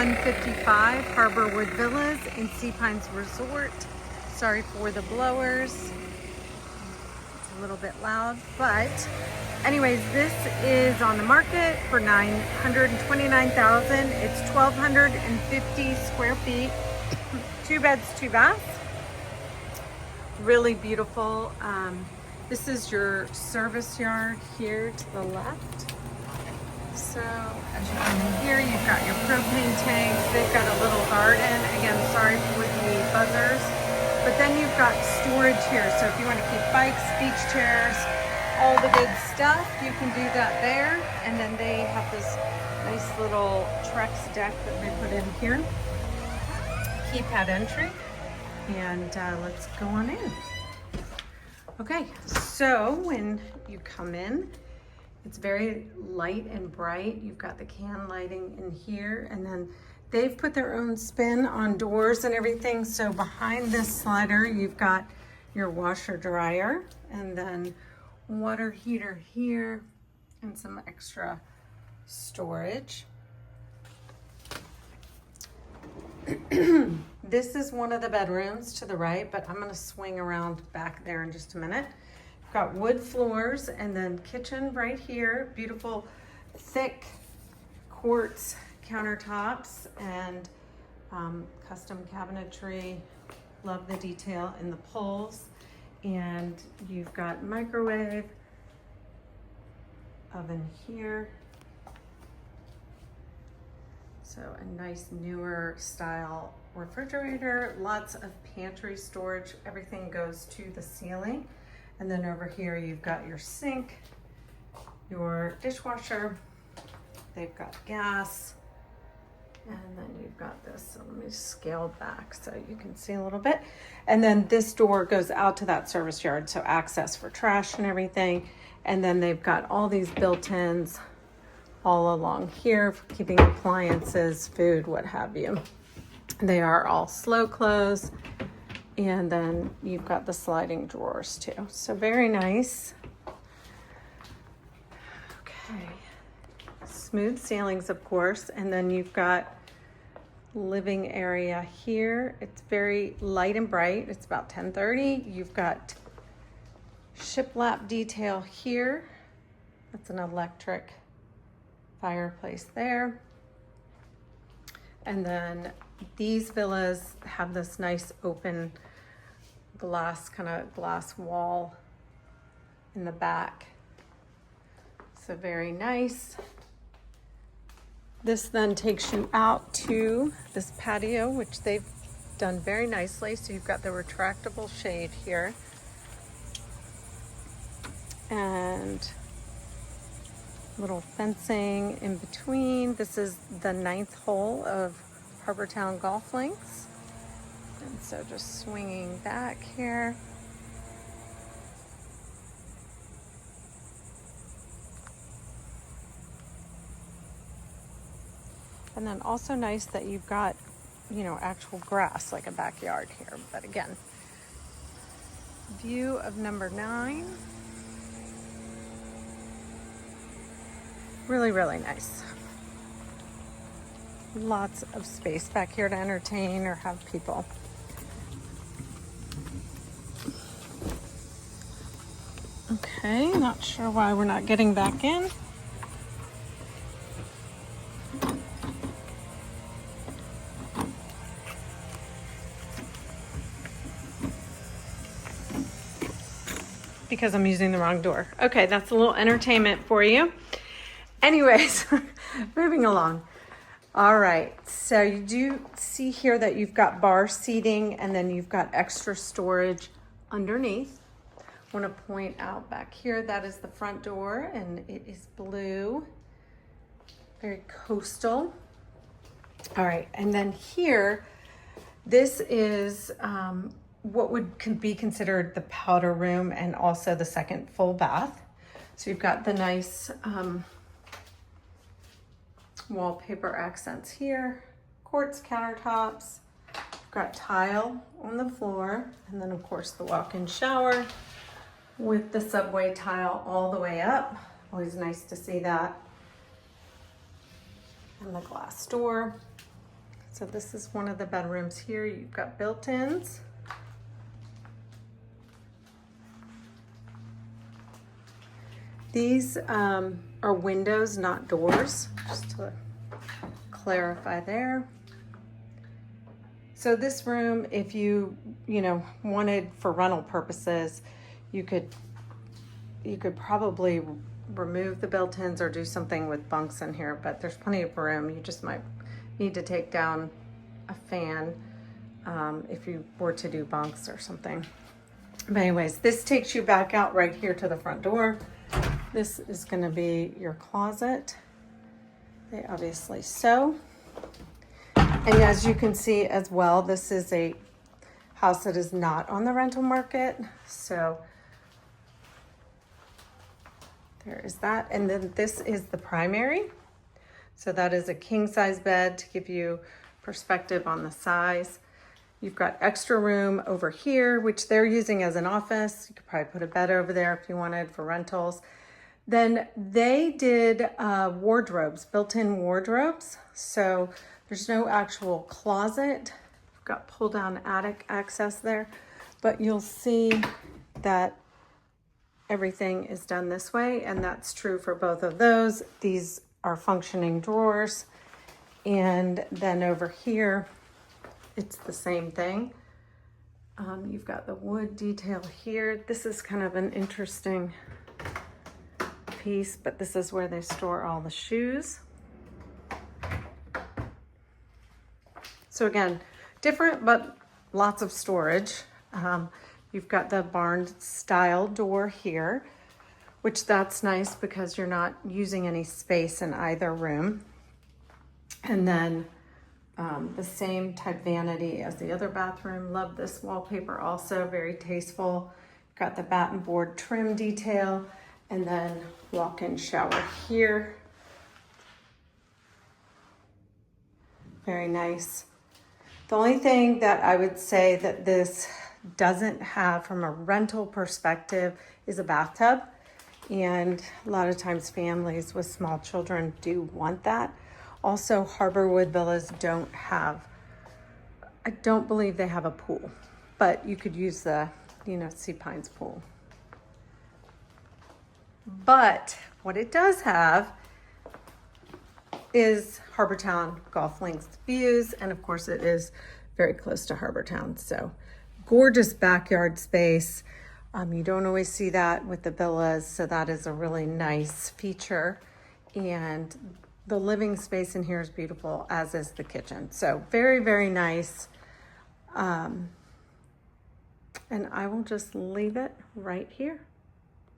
155 Harbourwood Villas in Sea Pines Resort. Sorry for the blowers. It's a little bit loud, but anyways, this is on the market for $929,000. It's 1,250 square feet, 2 beds, 2 baths. Really beautiful. This is your service yard here to the left. So as you come in here, you've got your propane tanks. They've got a little garden. Again, sorry for the buzzers. But then you've got storage here. So if you want to keep bikes, beach chairs, all the good stuff, you can do that there. And then they have this nice little Trex deck that they put in here. Keypad entry. And let's go on in. Okay, so when you come in, it's very light and bright. You've got the can lighting in here, and then they've put their own spin on doors and everything. So behind this slider, you've got your washer dryer, and then water heater here, and some extra storage. This is one of the bedrooms to the right, but I'm gonna swing around back there in just a minute. Got wood floors and then kitchen right here. Beautiful, thick quartz countertops and custom cabinetry. Love the detail in the pulls. And you've got microwave, oven here. So a nice newer style refrigerator, lots of pantry storage. Everything goes to the ceiling. And then over here, you've got your sink, your dishwasher. They've got gas. And then you've got this. So let me scale back so you can see a little bit. And then this door goes out to that service yard. So access for trash and everything. And then they've got all these built-ins all along here for keeping appliances, food, what have you. They are all slow close. And then you've got the sliding drawers too. So very nice. Okay. Smooth ceilings, of course. And then you've got living area here. It's very light and bright. It's about 10:30. You've got shiplap detail here. That's an electric fireplace there. And then these villas have this nice open glass, kind of glass wall in the back. So very nice. This then takes you out to this patio, which they've done very nicely. So you've got the retractable shade here. And little fencing in between. This is the 9th hole of Harbor Town Golf Links. And so just swinging back here. And then also nice that you've got, you know, actual grass, like a backyard here. But again, view of number 9. Really, really nice. Lots of space back here to entertain or have people. Okay, not sure why we're not getting back in. Because I'm using the wrong door. Okay, that's a little entertainment for you. Anyways, moving along. All right, so you do see here that you've got bar seating and then you've got extra storage underneath. I want to point out back here, that is the front door and it is blue, very coastal. All right, and then here, this is what could be considered the powder room and also the second full bath. So you've got the nice wallpaper accents here, quartz countertops, got tile on the floor, and then of course the walk-in shower with the subway tile all the way up. Always nice to see that. And the glass door. So this is one of the bedrooms here. You've got built-ins. These are windows, not doors, just to clarify there. So this room, if you wanted for rental purposes, you could probably remove the built-ins or do something with bunks in here, but there's plenty of room. You just might need to take down a fan if you were to do bunks or something. But anyways, this takes you back out right here to the front door. This is going to be your closet. They obviously sew. And as you can see as well, this is a house that is not on the rental market. So there is that. And then this is the primary. So that is a king size bed to give you perspective on the size. You've got extra room over here, which they're using as an office. You could probably put a bed over there if you wanted for rentals. Then they did wardrobes, built-in wardrobes. So there's no actual closet. You've got pull-down attic access there, but you'll see that everything is done this way, and that's true for both of those. These are functioning drawers, and then over here, it's the same thing. You've got the wood detail here. This is kind of an interesting piece, but this is where they store all the shoes. So again, different, but lots of storage. You've got the barn style door here, which that's nice because you're not using any space in either room. And then the same type vanity as the other bathroom. Love this wallpaper also, very tasteful. Got the batten board trim detail, and then walk-in shower here. Very nice. The only thing that I would say that this doesn't have from a rental perspective is a bathtub. And a lot of times families with small children do want that. Also, Harbourwood Villas don't have, I don't believe they have a pool, but you could use the, Sea Pines pool. But what it does have is Harbor Town golf links views, and of course it is very close to Harbor Town. So gorgeous backyard space. You don't always see that with the villas, so that is a really nice feature. And the living space in here is beautiful, as is the kitchen. So very, very nice. And I will just leave it right here.